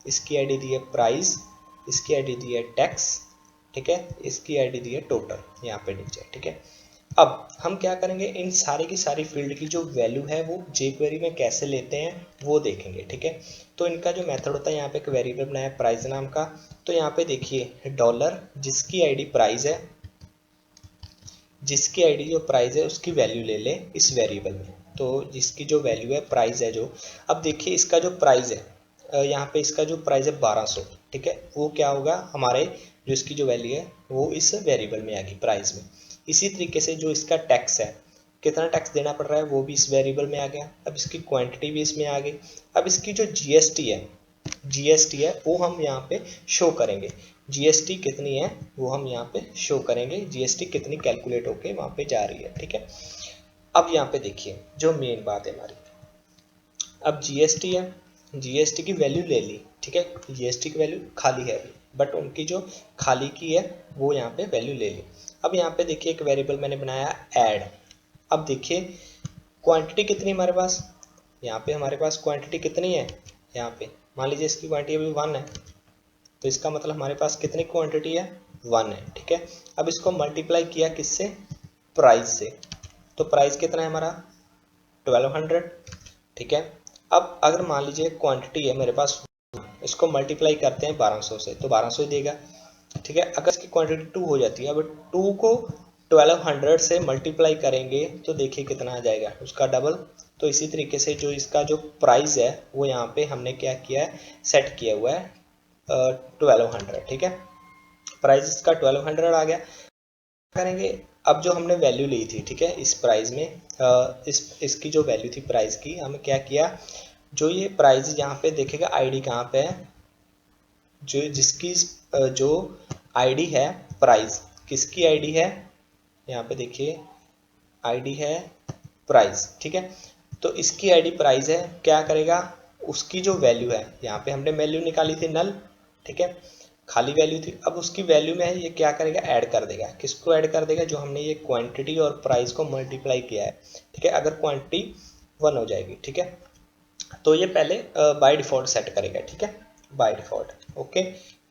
इसकी आईडी दी है प्राइस, इसकी आईडी दी है टैक्स, ठीक है, इसकी आईडी दी है टोटल यहाँ पे नीचे, ठीक है। अब हम क्या करेंगे, इन सारी की सारी फील्ड की जो वैल्यू है वो jQuery में कैसे लेते हैं वो देखेंगे, ठीक है। तो इनका जो मेथड होता है, यहाँ पे एक वेरिएबल बनाया प्राइस नाम का, तो यहाँ पे देखिए डॉलर, जिसकी आईडी प्राइस है, जिसकी आईडी जो प्राइस है उसकी वैल्यू ले ले इस वेरिएबल में, तो जिसकी जो वैल्यू है प्राइस है जो, अब देखिए इसका जो प्राइस है, यहाँ पे इसका जो प्राइस है 1200, ठीक है, वो क्या होगा हमारे जो इसकी जो वैल्यू है वो इस वेरिएबल में आ गई प्राइस में। इसी तरीके से जो इसका टैक्स है, कितना टैक्स देना पड़ रहा है वो भी इस वेरिएबल में आ गया। अब इसकी क्वांटिटी भी इसमें आ गई। अब इसकी जो जीएसटी है वो हम यहाँ पे शो करेंगे, जीएसटी कितनी है वो हम यहाँ पे शो करेंगे, जीएसटी कितनी कैलकुलेट होके वहाँ पे जा रही है, ठीक है। अब यहाँ पे देखिए जो मेन बात है हमारी, अब जीएसटी है, जीएसटी की वैल्यू ले ली, ठीक है, जीएसटी की वैल्यू खाली है अभी, बट उनकी जो खाली की है वो यहाँ पे वैल्यू ले ली। अब यहाँ पे देखिए एक वेरिएबल मैंने बनाया ऐड। अब देखिए क्वांटिटी कितनी हमारे पास, यहाँ पे हमारे पास क्वांटिटी कितनी है, यहाँ पे मान लीजिए इसकी क्वांटिटी अभी 1 है, तो इसका मतलब हमारे पास कितनी क्वांटिटी है 1 है, ठीक है। अब इसको मल्टीप्लाई किया किससे, प्राइस से, तो प्राइस कितना है हमारा 1200, ठीक है। अब अगर मान लीजिए क्वांटिटी है मेरे पास, इसको मल्टीप्लाई करते हैं 1200 से, तो 1200 ही देगा, ठीक है। अगर इसकी क्वांटिटी 2 हो जाती है, अब 2 को 1200 से मल्टीप्लाई करेंगे तो देखिए कितना आ जाएगा, उसका डबल। तो इसी तरीके से जो इसका जो प्राइस है वो यहाँ पे हमने क्या किया है, सेट किया हुआ है 1200, ठीक है। प्राइस इसका 1200 आ गया। करेंगे, अब जो हमने वैल्यू ली थी, ठीक है, इस प्राइस में इसकी जो वैल्यू थी प्राइस की, हमें क्या किया, जो ये प्राइस यहाँ पे देखेगा आईडी कहाँ पे है, जो जिसकी जो आईडी है प्राइस, किसकी आईडी है, यहाँ पे देखिए आईडी है प्राइस, ठीक है। तो इसकी आईडी प्राइस है, क्या करेगा, उसकी जो वैल्यू है, यहाँ पे हमने वैल्यू निकाली थी नल, ठीक है, खाली वैल्यू थी, अब उसकी वैल्यू में है ये क्या करेगा, ऐड कर देगा, किसको ऐड कर देगा, जो हमने ये क्वांटिटी और प्राइस को मल्टीप्लाई किया है, ठीक है। अगर क्वांटिटी 1 हो जाएगी, ठीक है, तो ये पहले बाय डिफॉल्ट सेट करेगा, ठीक है, बाय डिफॉल्ट, ओके।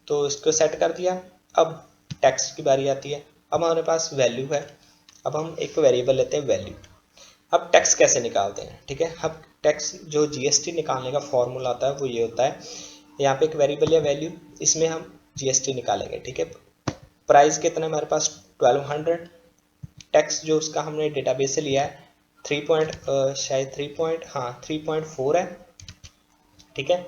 तो इसको सेट कर दिया। अब टैक्स की बारी आती है। अब हमारे पास वैल्यू है, अब हम एक वेरिएबल लेते हैं वैल्यू। अब टैक्स कैसे निकालते हैं, ठीक है। अब टैक्स जो जीएसटी निकालने का फॉर्मूला आता है वो ये होता है, यहाँ पे एक वेरिएबल है वैल्यू, इसमें हम जीएसटी निकालेंगे, ठीक है। प्राइस कितना है हमारे पास 1200, टैक्स जो उसका हमने डेटाबेस से लिया है 3.4 है, ठीक है,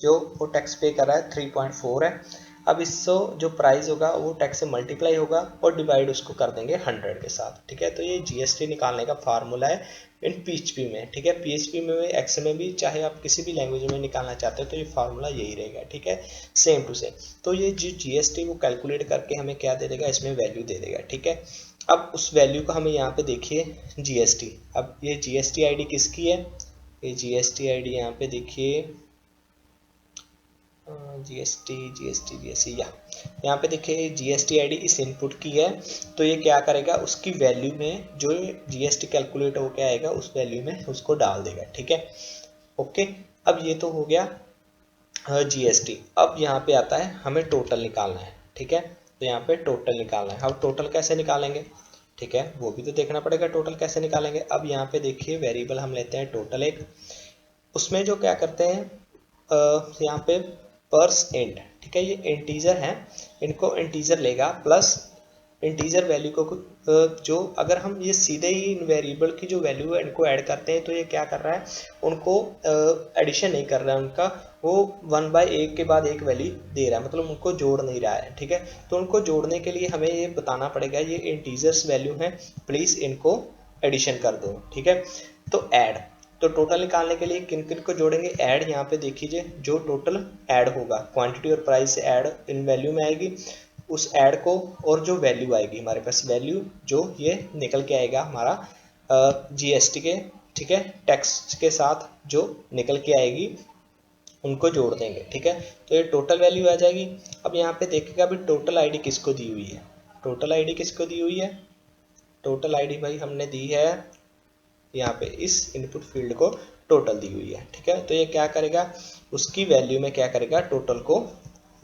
जो वो टैक्स पे कर रहा है 3.4 है। अब इससे जो प्राइस होगा वो टैक्स से मल्टीप्लाई होगा और डिवाइड उसको कर देंगे 100 के साथ, ठीक है। तो ये जीएसटी निकालने का फार्मूला है इन पीएचपी में, ठीक है। पीएचपी में भी, एक्स में भी, चाहे आप किसी भी लैंग्वेज में निकालना चाहते हो तो ये फार्मूला यही रहेगा, ठीक है, सेम टू सेम। तो ये जो जीएसटी वो कैलकुलेट करके हमें क्या दे देगा, इसमें वैल्यू दे देगा, ठीक है। अब उस वैल्यू को हमें यहाँ पे देखिए जीएसटी, अब ये जीएसटी आईडी किसकी है, ये जीएसटी आईडी यहाँ पे देखिए जीएसटी यहाँ पे देखिए जीएसटी आईडी इस इनपुट की है। तो ये क्या करेगा, उसकी वैल्यू में जो जीएसटी कैलकुलेट होकर आएगा उस वैल्यू में उसको डाल देगा, ठीक है, ओके। अब ये तो हो गया जीएसटी। अब यहाँ पे आता है हमें टोटल निकालना है, ठीक है। तो यहाँ पे टोटल निकालना है। अब टोटल कैसे निकालेंगे, ठीक है, वो भी तो देखना पड़ेगा टोटल कैसे निकालेंगे। अब यहाँ पे देखिए वेरिएबल हम लेते हैं टोटल एक, उसमें जो क्या करते हैं यहाँ पे पर्स इंट, ठीक है, ये इंटीजर है, इनको इंटीजर लेगा प्लस इंटीजर वैल्यू को जो अगर हम ये सीधे ही इन वेरिएबल की जो वैल्यू है इनको ऐड करते हैं तो ये क्या कर रहा है, उनको एडिशन नहीं कर रहा है उनका, वो 1/1 के बाद एक वैल्यू दे रहा है, मतलब उनको जोड़ नहीं रहा है, ठीक है। तो उनको जोड़ने के लिए हमें ये बताना पड़ेगा ये इंटीजर्स वैल्यू है, प्लीज इनको एडिशन कर दो, ठीक है। तो ऐड, तो टोटल निकालने के लिए किन किन को जोड़ेंगे, ऐड, यहाँ पे देखिए जो टोटल ऐड होगा क्वांटिटी और प्राइस से ऐड इन वैल्यू में आएगी, उस ऐड को और जो वैल्यू आएगी हमारे पास वैल्यू जो ये निकल के आएगा हमारा जीएसटी के, ठीक है, टैक्स के साथ जो निकल के आएगी उनको जोड़ देंगे, ठीक है। तो ये टोटल वैल्यू आ जाएगी। अब यहाँ पे देखिएगा अभी टोटल आईडी किसको दी हुई है, टोटल आईडी किसको दी हुई है, टोटल आईडी भाई हमने दी है यहाँ पे इस इनपुट फील्ड को टोटल दी हुई है, ठीक है। तो ये क्या करेगा, उसकी वैल्यू में क्या करेगा, टोटल को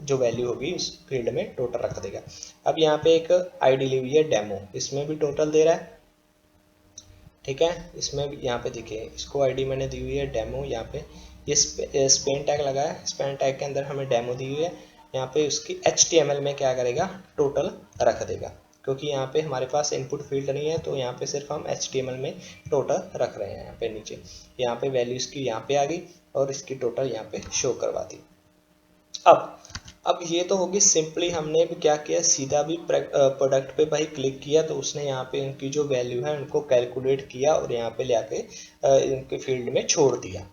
जो वैल्यू होगी उस फील्ड में टोटल रख देगा। अब यहाँ पे एक आईडी ली हुई है डेमो, इसमें भी टोटल दे रहा है, ठीक है। इसमें भी यहाँ पे देखिए इसको आईडी मैंने दी हुई है डेमो, यहाँ पे ये स्पेन टैग लगा है, स्पेन टैग के अंदर हमें डेमो दी हुई है, यहाँ पे उसकी HTML में क्या करेगा, टोटल रख देगा, क्योंकि यहाँ पे हमारे पास इनपुट फील्ड नहीं है तो यहाँ पे सिर्फ हम HTML में टोटल रख रहे हैं। यहाँ पे नीचे यहाँ पे वैल्यू इसकी यहाँ पे आ गई और इसकी टोटल यहाँ पे शो करवा दी। अब ये तो होगी सिंपली, हमने भी क्या किया, सीधा भी प्रोडक्ट पे भाई क्लिक किया तो उसने यहाँ पे इनकी जो वैल्यू है उनको कैलकुलेट किया और यहाँ पे ले आके इनके फील्ड में छोड़ दिया,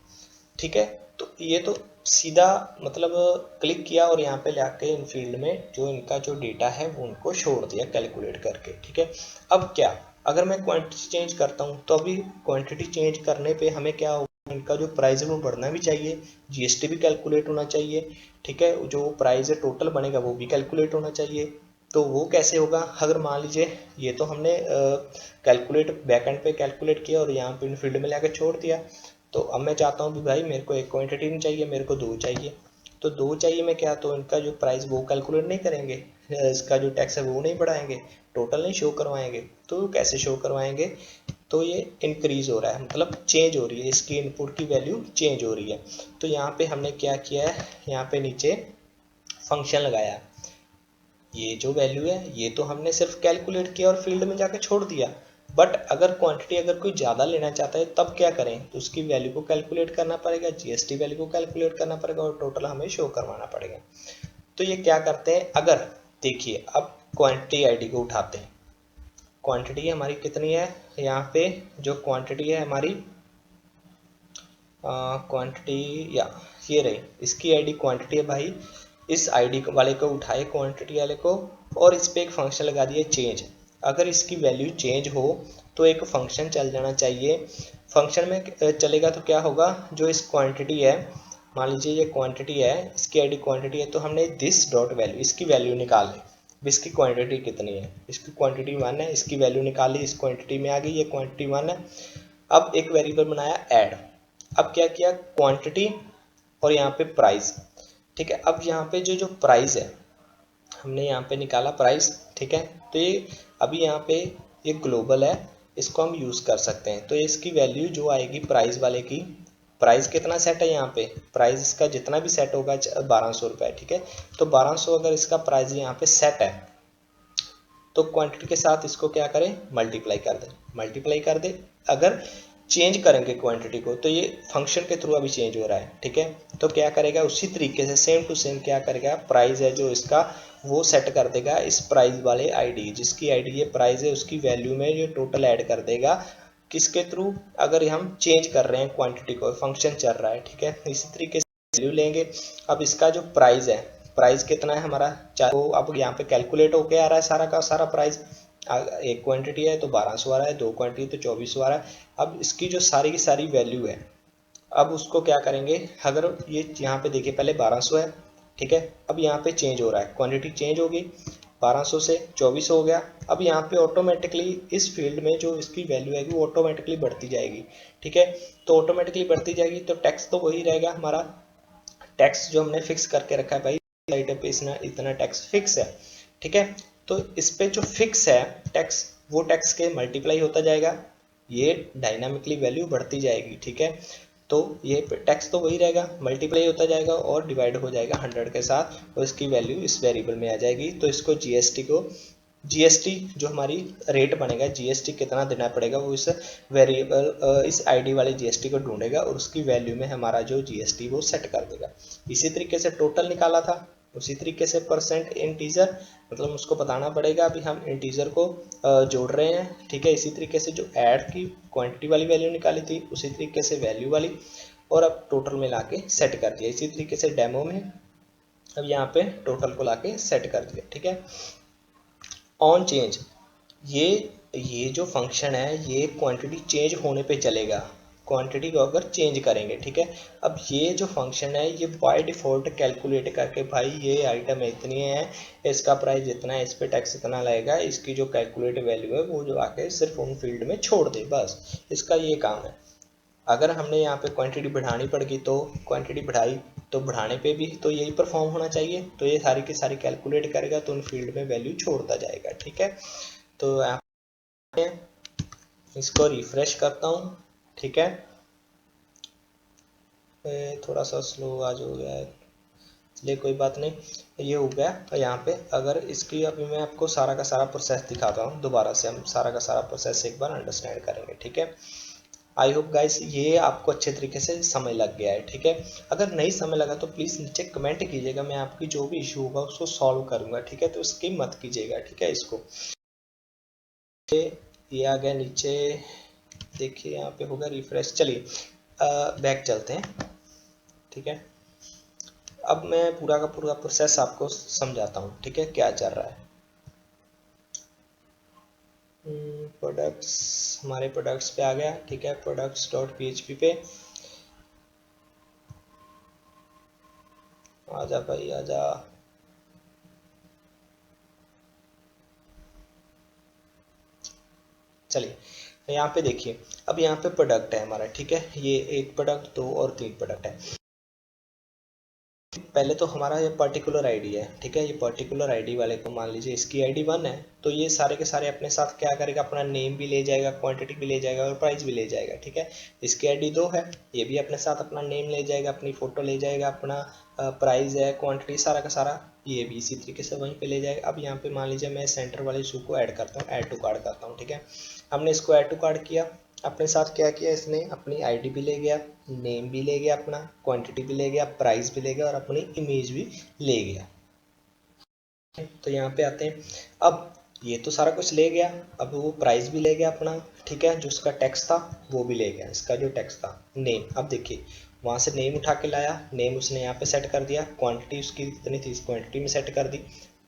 ठीक है। तो ये तो सीधा मतलब क्लिक किया और यहाँ पे ले आके इन फील्ड में जो इनका जो डेटा है वो उनको छोड़ दिया कैलकुलेट करके, ठीक है। अब क्या, अगर मैं क्वांटिटी चेंज करता हूँ तो अभी क्वांटिटी चेंज करने पे हमें क्या होगा, इनका जो प्राइस है वो बढ़ना भी चाहिए, जीएसटी भी कैलकुलेट होना चाहिए, ठीक है, जो प्राइस है टोटल बनेगा वो भी कैलकुलेट होना चाहिए। तो वो कैसे होगा, अगर मान लीजिए ये तो हमने कैलकुलेट बैकएंड पे कैलकुलेट किया और यहाँ पे इन फील्ड में लाकर छोड़ दिया, तो अब मैं चाहता हूँ कि भाई मेरे को एक क्वांटिटी नहीं चाहिए, मेरे को 2 चाहिए, तो 2 चाहिए मैं क्या, तो इनका जो प्राइस वो कैलकुलेट नहीं करेंगे, इसका जो टैक्स है वो नहीं बढ़ाएंगे, टोटल नहीं शो करवाएंगे। तो कैसे शो करवाएंगे, तो ये इंक्रीज हो रहा है, मतलब चेंज हो रही है, इसकी इनपुट की वैल्यू चेंज हो रही है। तो यहाँ पे हमने क्या किया है, यहाँ पे नीचे फंक्शन लगाया, ये जो वैल्यू है ये तो हमने सिर्फ कैलकुलेट किया और फील्ड में जाके छोड़ दिया, बट अगर क्वांटिटी अगर कोई ज़्यादा लेना चाहता है तब क्या करें, तो उसकी वैल्यू को कैलकुलेट करना पड़ेगा, जीएसटी वैल्यू को कैलकुलेट करना पड़ेगा और टोटल हमें शो करवाना पड़ेगा। तो ये क्या करते हैं, अगर देखिए अब क्वांटिटी आईडी को उठाते हैं, क्वांटिटी हमारी कितनी है, यहाँ पे जो क्वांटिटी है हमारी क्वांटिटी या ये रही, इसकी आईडी क्वांटिटी है भाई, इस आईडी वाले को उठाए क्वांटिटी वाले को और इस पे एक फंक्शन लगा दिए चेंज। अगर इसकी वैल्यू चेंज हो तो एक फंक्शन चल जाना चाहिए, फंक्शन में चलेगा तो क्या होगा, जो इस क्वांटिटी है, मान लीजिए ये क्वांटिटी है, इसकी आईडी क्वांटिटी है, तो हमने दिस डॉट वैल्यू इसकी वैल्यू निकाल ली, इसकी क्वांटिटी कितनी है, इसकी क्वांटिटी 1 है, इसकी वैल्यू निकाली, इस क्वांटिटी में आ गई, ये क्वांटिटी 1 है। अब एक वेरिएबल बनाया ऐड, अब क्या किया, क्वांटिटी और यहाँ पे प्राइस, ठीक है। अब यहाँ पे जो प्राइस है हमने यहाँ पे निकाला प्राइस, ठीक है। तो ये अभी यहाँ पे ये ग्लोबल है, इसको हम यूज कर सकते हैं, तो इसकी वैल्यू जो आएगी प्राइस वाले की, प्राइस कितना सेट है यहाँ पे, प्राइस इसका जितना भी सेट होगा 1200 रुपये, ठीक है। तो 1200 अगर इसका प्राइस यहाँ पे सेट है तो क्वांटिटी के साथ इसको क्या करें, मल्टीप्लाई कर दे, मल्टीप्लाई कर दे। अगर चेंज करेंगे क्वांटिटी को, तो ये फंक्शन के थ्रू अभी चेंज हो रहा है, ठीक है। तो क्या करेगा, उसी तरीके से सेम टू सेम क्या करेगा, प्राइस है जो इसका वो सेट कर देगा इस प्राइस वाले आईडी, जिसकी आईडी ये प्राइस है उसकी वैल्यू में ये टोटल ऐड कर देगा। किसके थ्रू, अगर हम चेंज कर रहे हैं क्वांटिटी को, फंक्शन चल रहा है, ठीक है। इसी तरीके से वैल्यू लेंगे। अब इसका जो प्राइस है, प्राइस कितना है हमारा, तो अब यहाँ पे कैलकुलेट होके आ रहा है सारा का सारा प्राइस। एक क्वांटिटी है तो 1200 आ रहा है, दो क्वांटिटी तो 2400 आ रहा है। अब इसकी जो सारी की सारी वैल्यू है, अब उसको क्या करेंगे, अगर ये यहाँ पे देखिए पहले 1200 है, ठीक है। अब यहाँ पे चेंज हो रहा है, क्वांटिटी चेंज होगी, 1200 से 2400 हो गया। अब यहाँ पे ऑटोमेटिकली इस फील्ड में जो इसकी वैल्यू है वो ऑटोमेटिकली बढ़ती जाएगी, ठीक है। तो ऑटोमेटिकली बढ़ती जाएगी तो टैक्स तो वही रहेगा हमारा, टैक्स जो हमने फिक्स करके रखा है भाई, आइटम पे इतना टैक्स फिक्स है, ठीक है। तो इस पे जो फिक्स है टैक्स, वो टैक्स के मल्टीप्लाई होता जाएगा, ये डायनामिकली वैल्यू बढ़ती जाएगी, ठीक है। तो ये टैक्स तो वही रहेगा, मल्टीप्लाई होता जाएगा और डिवाइड हो जाएगा 100 के साथ, और इसकी वैल्यू इस वेरिएबल में आ जाएगी। तो इसको जीएसटी जो हमारी रेट बनेगा, जीएसटी कितना देना पड़ेगा, वो इस वेरिएबल इस आईडी वाले जीएसटी को ढूंढेगा और उसकी वैल्यू में हमारा जो जीएसटी वो सेट कर देगा। इसी तरीके से टोटल निकाला था, उसी तरीके से परसेंट इंटीजर, मतलब उसको बताना पड़ेगा अभी हम इंटीजर को जोड़ रहे हैं, ठीक है। इसी तरीके से जो ऐड की क्वांटिटी वाली वैल्यू निकाली थी, उसी तरीके से वैल्यू वाली, और अब टोटल में लाके सेट कर दिया। इसी तरीके से डेमो में अब यहाँ पे टोटल को लाके सेट कर दिया, ठीक है। ऑन चेंज, ये जो फंक्शन है ये क्वांटिटी चेंज होने पे चलेगा, क्वांटिटी को अगर चेंज करेंगे, ठीक है। अब ये जो फंक्शन है ये बाय डिफ़ॉल्ट कैलकुलेट करके, भाई ये आइटम इतनी है, इसका प्राइस इतना है, इस पे टैक्स इतना लगेगा, इसकी जो कैलकुलेट वैल्यू है वो जो आके सिर्फ उन फील्ड में छोड़ दे, बस इसका ये काम है। अगर हमने यहाँ पे क्वांटिटी बढ़ानी पड़ेगी तो क्वांटिटी बढ़ाई, तो बढ़ाने पे भी तो यही परफॉर्म होना चाहिए, तो ये सारी की सारी कैलकुलेट करेगा तो उन फील्ड में वैल्यू छोड़ता जाएगा, ठीक है। तो इसको रिफ्रेश करता हूँ, ठीक है। थोड़ा सा स्लो आज हो गया है, चलिए कोई बात नहीं, ये हो गया। तो यहाँ पे अगर इसकी अभी मैं आपको सारा का सारा प्रोसेस दिखाता हूँ, दोबारा से हम सारा का सारा प्रोसेस एक बार अंडरस्टैंड करेंगे, ठीक है। आई होप गाइस ये आपको अच्छे तरीके से समझ लग गया है, ठीक है। अगर नहीं समझ लगा तो प्लीज़ नीचे कमेंट कीजिएगा, मैं आपकी जो भी इशू होगा उसको सॉल्व करूँगा, ठीक है। तो स्किप मत कीजिएगा, ठीक है। इसको ये आ गया नीचे, देखिए यहाँ पे होगा रिफ्रेश। चलिए बैक चलते हैं, ठीक है। अब मैं पूरा का पूरा प्रोसेस आपको समझाता हूँ, ठीक है, क्या चल रहा है। प्रोडक्ट्स, हमारे प्रोडक्ट्स पे आ गया, ठीक है। products.php पे आजा भाई आजा। चलिए यहाँ पे देखिए, अब यहाँ पे प्रोडक्ट है हमारा, ठीक है। ये एक प्रोडक्ट, दो और तीन प्रोडक्ट है। पहले तो हमारा ये पर्टिकुलर आईडी है, ठीक है। ये पर्टिकुलर आईडी वाले को मान लीजिए इसकी आईडी 1 है, तो ये सारे के सारे अपने साथ क्या करेगा, अपना नेम भी ले जाएगा, क्वांटिटी भी ले जाएगा और प्राइस भी ले जाएगा, ठीक है। इसकी आईडी 2 है, ये भी अपने साथ अपना नेम ले जाएगा, अपनी फ़ोटो ले जाएगा, अपना प्राइस है, क्वांटिटी, सारा का सारा ये भी इसी तरीके से वहीं पे ले जाएगा। अब यहाँ पे मान लीजिए मैं सेंटर वाले इशू को ऐड करता हूँ, ऐड टू कार्ड करता हूँ, ठीक है। हमने इसको ऐड टू कार्ड किया, अपने साथ क्या किया इसने, अपनी आईडी भी ले गया, नेम भी ले गया, अपना क्वांटिटी भी ले गया, प्राइस भी ले गया और अपनी इमेज भी ले गया। तो यहाँ पे आते हैं, अब ये तो सारा कुछ ले गया, अब वो प्राइस भी ले गया अपना, ठीक है। जो उसका टैक्स था वो भी ले गया, इसका जो टैक्स था नेम। अब देखिए वहाँ से नेम उठा के लाया, नेम उसने यहाँ पे सेट कर दिया, क्वांटिटी उसकी कितनी थी इस क्वांटिटी में सेट कर दी,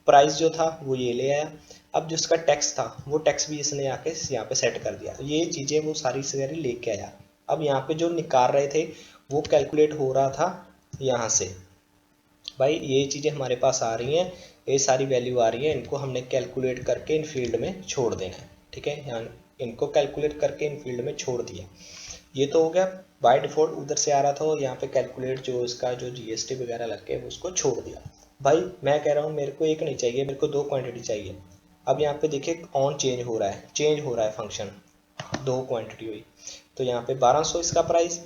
प्राइस जो था वो ये ले आया। अब जो उसका टैक्स था वो टैक्स भी इसने आके यहाँ पे सेट कर दिया, ये चीज़ें वो सारी सारी लेके आया। अब यहाँ पे जो निकाल रहे थे वो कैलकुलेट हो रहा था यहाँ से, भाई ये चीज़ें हमारे पास आ रही हैं, ये सारी वैल्यू आ रही है, इनको हमने कैलकुलेट करके इन फील्ड में छोड़ देना है, ठीक है। यहाँ इनको कैलकुलेट करके इन फील्ड में छोड़ दिया, ये तो हो गया। बाय डिफ़ॉल्ट उधर से आ रहा था और यहाँ पे कैलकुलेट जो इसका जो जीएसटी वगैरह लग के उसको छोड़ दिया। भाई मैं कह रहा हूँ मेरे को एक नहीं चाहिए, मेरे को दो क्वांटिटी चाहिए। अब यहाँ पे देखिए ऑन चेंज हो रहा है, चेंज हो रहा है फंक्शन, दो क्वांटिटी हुई, तो यहाँ पे 1200 इसका प्राइस,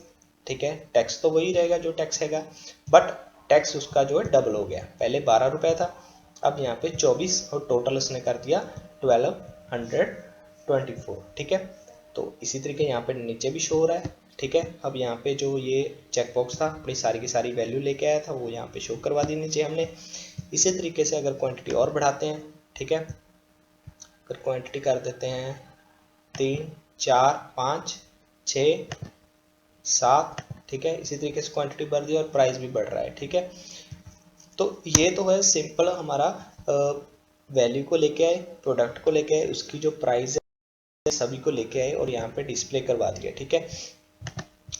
ठीक है। टैक्स तो वही रहेगा जो टैक्स हैगा, बट टैक्स उसका जो है डबल हो गया, पहले 12 रुपये था, अब यहाँ पे 24 और टोटल उसने कर दिया 1224, ठीक है। तो इसी तरीके यहाँ पे नीचे भी शो हो रहा है, ठीक है। अब यहाँ पे जो ये चेकबॉक्स था अपनी सारी की सारी वैल्यू लेके आया था वो यहाँ पे शो करवा दी नीचे हमने। इसी तरीके से अगर क्वांटिटी और बढ़ाते हैं, ठीक है, अगर क्वांटिटी कर देते हैं 3 4 5 6 7, ठीक है, इसी तरीके से क्वांटिटी बढ़ रही है और प्राइस भी बढ़ रहा है, ठीक है। तो ये तो है सिंपल हमारा वैल्यू को लेके आए, प्रोडक्ट को लेके आए, उसकी जो प्राइस है सभी को लेके आए और यहाँ पे डिस्प्ले करवा दिया, ठीक है।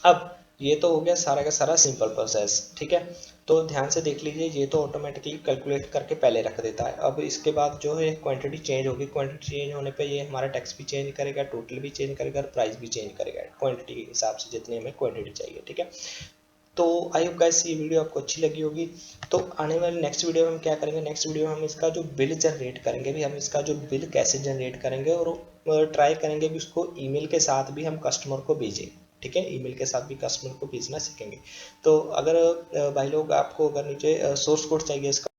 अब ये तो हो गया सारा का सारा सिंपल प्रोसेस, ठीक है। तो ध्यान से देख लीजिए, ये तो ऑटोमेटिकली कैलकुलेट करके पहले रख देता है। अब इसके बाद जो है क्वांटिटी चेंज होगी, क्वांटिटी चेंज होने पे ये हमारा टेक्स्ट भी चेंज करेगा, टोटल भी चेंज करेगा और प्राइस भी चेंज करेगा क्वांटिटी के हिसाब से जितनी हमें क्वांटिटी चाहिए, ठीक है। तो आई होप गाइस ये वीडियो आपको अच्छी लगी होगी। तो आने वाले नेक्स्ट वीडियो में हम क्या करेंगे, नेक्स्ट वीडियो में हम इसका जो बिल जनरेट करेंगे भी, हम इसका जो बिल कैसे जनरेट करेंगे और ट्राई करेंगे भी उसको ईमेल के साथ भी हम कस्टमर को भेजें, ठीक है। ईमेल के साथ भी कस्टमर को भेजना सीखेंगे। तो अगर भाई लोग आपको अगर नीचे सोर्स कोड चाहिए इसका